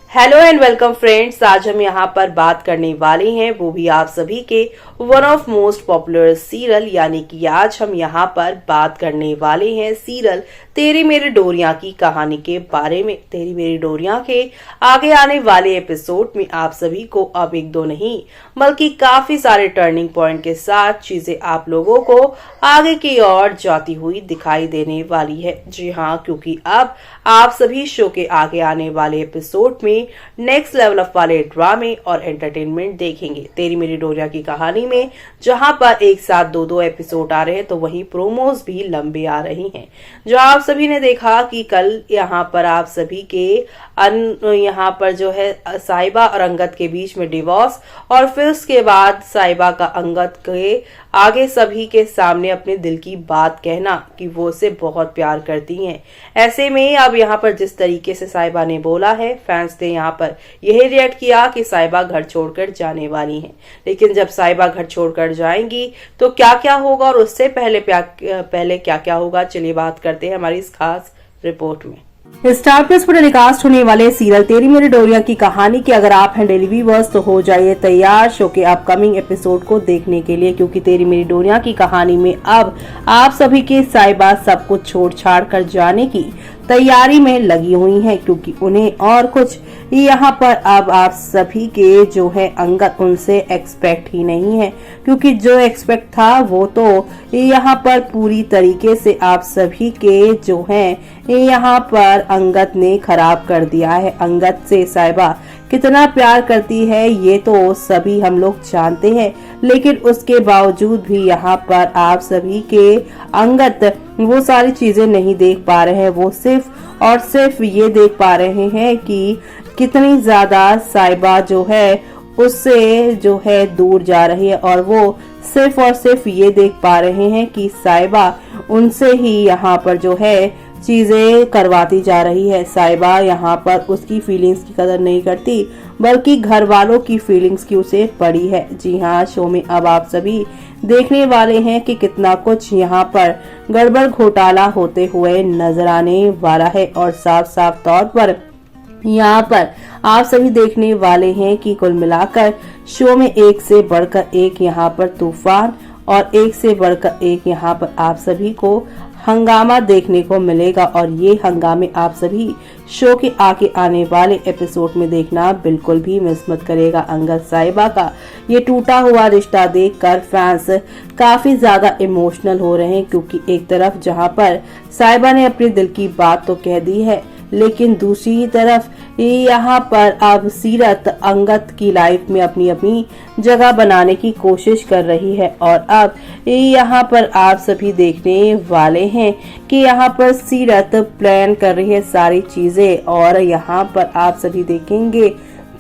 Hello and welcome friends. आज हम यहाँ पर बात करने वाले हैं वो भी आप सभी के one of most popular serial, यानी कि आज हम यहाँ पर बात करने वाले हैं सीरियल तेरी मेरी डोरियां की कहानी के बारे में। तेरी मेरी डोरियां के आगे आने वाले एपिसोड में आप सभी को अब एक दो नहीं बल्कि काफी सारे टर्निंग पॉइंट के साथ चीजें आप लोगों को आगे की ओर जाती हुई दिखाई देने वाली है। जी हाँ, क्योंकि अब आप सभी शो के आगे आने वाले एपिसोड में नेक्स्ट लेवल ऑफ वाले ड्रामे और एंटरटेनमेंट देखेंगे। तेरी मेरी डोरिया की कहानी में जहां पर एक साथ दो एपिसोड आ रहे हैं तो वहीं प्रोमोज भी लंबे आ रही हैं। जो आप सभी ने देखा कि कल यहाँ पर आप सभी के यहाँ पर जो है साहिबा और अंगद के बीच में डिवोर्स, और फिर उसके बाद साहिबा का अंगद के आगे सभी के सामने अपने दिल की बात कहना कि वो उसे बहुत प्यार करती हैं। ऐसे में अब यहाँ पर जिस तरीके से साहिबा ने बोला है, फैंस ने यहाँ पर यही रिएक्ट किया कि साहिबा घर छोड़कर जाने वाली हैं। लेकिन जब साहिबा घर छोड़कर जाएंगी तो क्या क्या होगा और उससे पहले क्या क्या होगा, चलिए बात करते हैं हमारी इस खास रिपोर्ट में। स्टार प्लस पर टेलीकास्ट होने वाले सीरियल तेरी मेरी डोरियां की कहानी के अगर आप हैं डेली व्यूअर्स तो हो जाइए तैयार शो के अपकमिंग एपिसोड को देखने के लिए, क्योंकि तेरी मेरी डोरियां की कहानी में अब आप सभी के साहिबा सब कुछ छोड़ छाड़ कर जाने की तैयारी में लगी हुई हैं, क्योंकि उन्हें और कुछ यहाँ पर अब आप सभी के जो है अंगद उनसे एक्सपेक्ट ही नहीं है, क्योंकि जो एक्सपेक्ट था वो तो यहाँ पर पूरी तरीके से आप सभी के जो है यहाँ पर अंगद ने खराब कर दिया है। अंगद से साहिबा कितना प्यार करती है ये तो सभी हम लोग जानते हैं, लेकिन उसके बावजूद भी यहाँ पर आप सभी के अंगद वो सारी चीजें नहीं देख पा रहे हैं। वो सिर्फ और सिर्फ ये देख पा रहे हैं कि कितनी ज्यादा साहिबा जो है उससे जो है दूर जा रही है, और वो सिर्फ और सिर्फ ये देख पा रहे हैं कि साहिबा उनसे ही यहाँ पर जो है चीजें करवाती जा रही है। साहिबा यहाँ पर उसकी फीलिंग्स की कदर नहीं करती बल्कि घर वालों की फीलिंग्स की उसे पड़ी है। जी हाँ, शो में अब आप सभी देखने वाले हैं कि कितना कुछ यहाँ पर गड़बड़ घोटाला होते हुए नजर आने वाला है, और साफ साफ तौर पर यहाँ पर आप सभी देखने वाले हैं कि कुल मिलाकर शो में एक से बढ़कर एक यहाँ पर तूफान और एक से बढ़कर एक यहाँ पर आप सभी को हंगामा देखने को मिलेगा, और ये हंगामे आप सभी शो के आगे आने वाले एपिसोड में देखना बिल्कुल भी मिस मत करेगा। अंगद साहिबा का ये टूटा हुआ रिश्ता देखकर फैंस काफी ज्यादा इमोशनल हो रहे हैं, क्योंकि एक तरफ जहां पर साहिबा ने अपने दिल की बात तो कह दी है, लेकिन दूसरी तरफ यहाँ पर अब सीरत अंगद की लाइफ में अपनी अपनी जगह बनाने की कोशिश कर रही है। और अब यहाँ पर आप सभी देखने वाले हैं कि यहाँ पर सीरत प्लान कर रही है सारी चीजें, और यहाँ पर आप सभी देखेंगे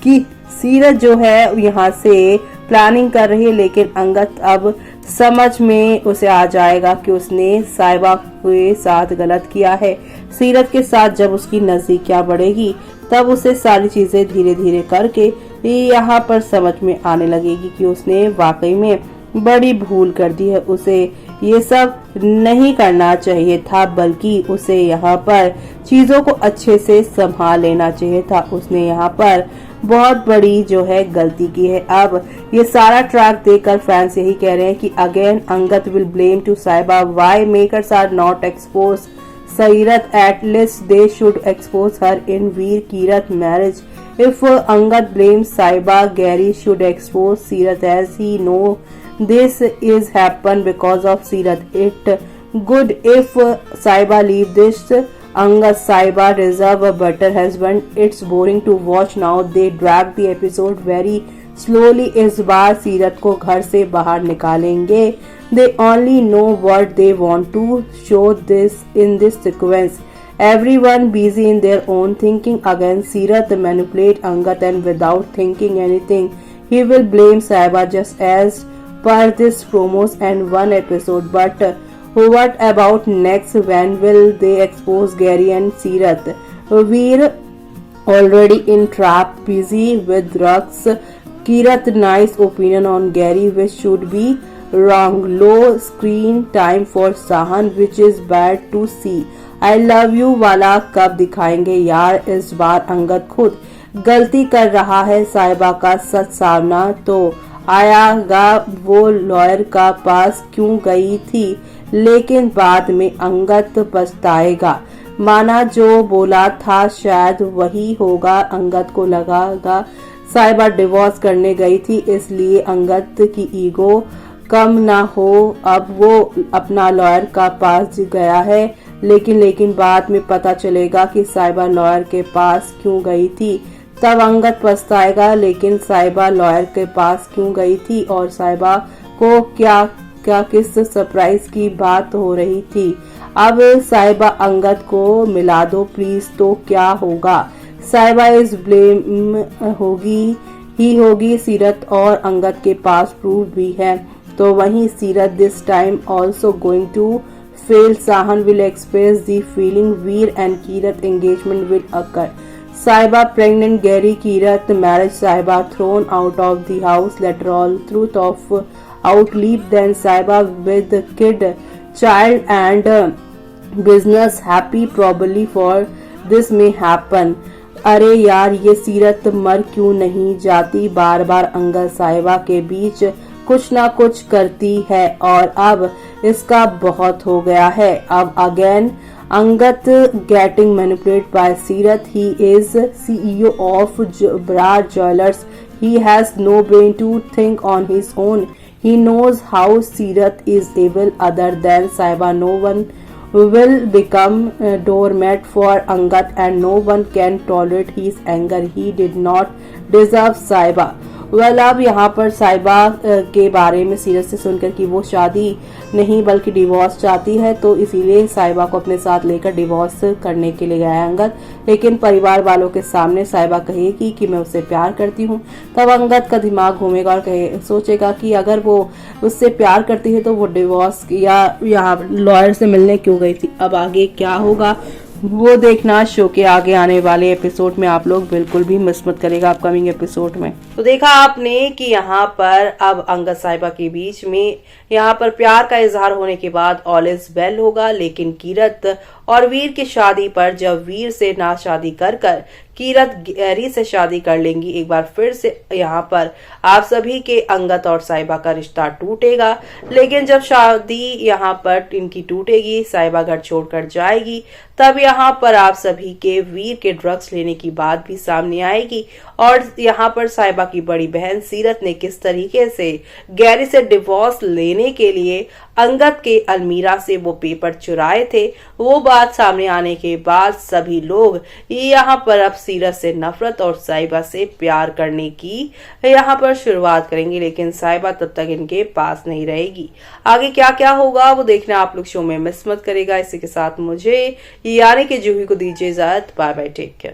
कि सीरत जो है यहाँ से प्लानिंग कर रही है, लेकिन अंगद अब समझ में उसे आ जाएगा कि उसने साहिबा के साथ गलत किया है। सीरत के साथ जब उसकी नजदीकियां बढ़ेगी तब उसे सारी चीजें धीरे धीरे करके यहाँ पर समझ में आने लगेगी कि उसने वाकई में बड़ी भूल कर दी है। उसे ये सब नहीं करना चाहिए था, बल्कि उसे यहाँ पर चीजों को अच्छे से संभाल लेना चाहिए था। उसने यहाँ पर बहुत बड़ी जो है गलती की है। अब ये सारा ट्रैक देखकर फैंस यही कह रहे हैं कि again Angad will blame to Sahiba, why makers are not expose Sairat, at least they should expose her in Veer Kirat marriage. If Angad blames Saiba, Gary should expose Sirat, as he know this is happen because of Sirat. It good if Saiba leave this. Angad Saiba deserve a better husband. It's boring to watch now. They drag the episode very slowly. इस बार सीरत को घर से बाहर निकालेंगे। They only know what they want to show this in this sequence. Everyone busy in their own thinking. Again, Sirat manipulate Angad, and without thinking anything, he will blame Sahiba just as per this promos and one episode. But what about next? When will they expose Gary and Sirat? We're already in trap, busy with drugs. Kirat nice opinion on Gary, which should be wrong. Low screen time for Sahan, which is bad to see. I love you वाला कब दिखाएंगे यार। इस बार अंगद खुद गलती कर रहा है साहिबा का सच सामना तो आयागा वो लॉयर का पास क्यों गई थी, लेकिन बाद में अंगद पछताएगा। माना जो बोला था शायद वही होगा। अंगद को लगागा साहिबा डिवोर्स करने गई थी, इसलिए अंगद की ईगो कम ना हो अब वो अपना लॉयर का पास गया है। लेकिन बाद में पता चलेगा कि साहिबा लॉयर के पास क्यों गई थी, तब अंगद पछताएगा। लेकिन साहिबा लॉयर के पास क्यों गई थी और साहिबा को क्या क्या किस सरप्राइज की बात हो रही थी। अब साहिबा अंगद को मिला दो प्लीज, तो क्या होगा। साहिबा इस ब्लेम होगी सीरत और अंगद के पास प्रूफ भी है। तो वहीं Seerat this time also going to fail. Sahan will express the feeling Veer and Keerat engagement will occur. Saiba pregnant, Gary Kirat marriage, Saiba thrown out of the house, later all truth of out leap, then Saiba with the kid, child and business happy probably for this may happen। अरे यार ये सीरत मर क्यों नहीं जाती, बार बार अंगद साहिबा के बीच कुछ ना कुछ करती है और अब इसका बहुत हो गया है। अब again Angat getting manipulated by Sirat. He is CEO of Brar Jewelers. He has no brain to think on his own. He knows how Sirat is evil. Other than Saiba, no one will become a doormat for Angat and no one can tolerate his anger. He did not deserve Saiba. अब यहाँ पर साहिबा के बारे में सीरत से सुनकर कि वो शादी नहीं बल्कि डिवोर्स चाहती है, तो इसीलिए साहिबा को अपने साथ लेकर डिवोर्स करने के लिए गया अंगद। लेकिन परिवार वालों के सामने साहिबा कहेगी कि मैं उससे प्यार करती हूँ, तब अंगद का दिमाग घूमेगा और सोचेगा कि अगर वो उससे प्यार करती है तो वो डिवोर्स या यहाँ लॉयर से मिलने क्यों गई थी। अब आगे क्या होगा वो देखना शो के आगे आने वाले एपिसोड में आप लोग बिल्कुल भी मिस मत करेगा अपकमिंग एपिसोड में। तो देखा आपने कि यहाँ पर अब अंगद साहिबा के बीच में यहाँ पर प्यार का इजहार होने के बाद ऑल इज वेल होगा। लेकिन कीरत और वीर की शादी पर जब वीर से ना शादी कर कीरत गैरी से शादी कर लेंगी, एक बार फिर से यहाँ पर आप सभी के अंगद और साहिबा का रिश्ता टूटेगा। लेकिन जब शादी यहाँ पर इनकी टूटेगी, साहिबा घर छोड़कर जाएगी, तब यहाँ पर आप सभी के वीर के ड्रग्स लेने की बात भी सामने आएगी और यहाँ पर साहिबा की बड़ी बहन सीरत ने किस तरीके से गैरी से डिवोर्स लेने के लिए अंगद के अलमीरा से वो पेपर चुराए थे, वो बात सामने आने के बाद सभी लोग यहाँ पर अब सीरत से नफरत और साहिबा से प्यार करने की यहाँ पर शुरुआत करेंगे। लेकिन साहिबा तब तक इनके पास नहीं रहेगी। आगे क्या क्या होगा वो देखना आप लोग शो में मिस मत करेगा। इसी के साथ मुझे यानी कि जूही को दीजिए इजाजत। Bye bye, take care.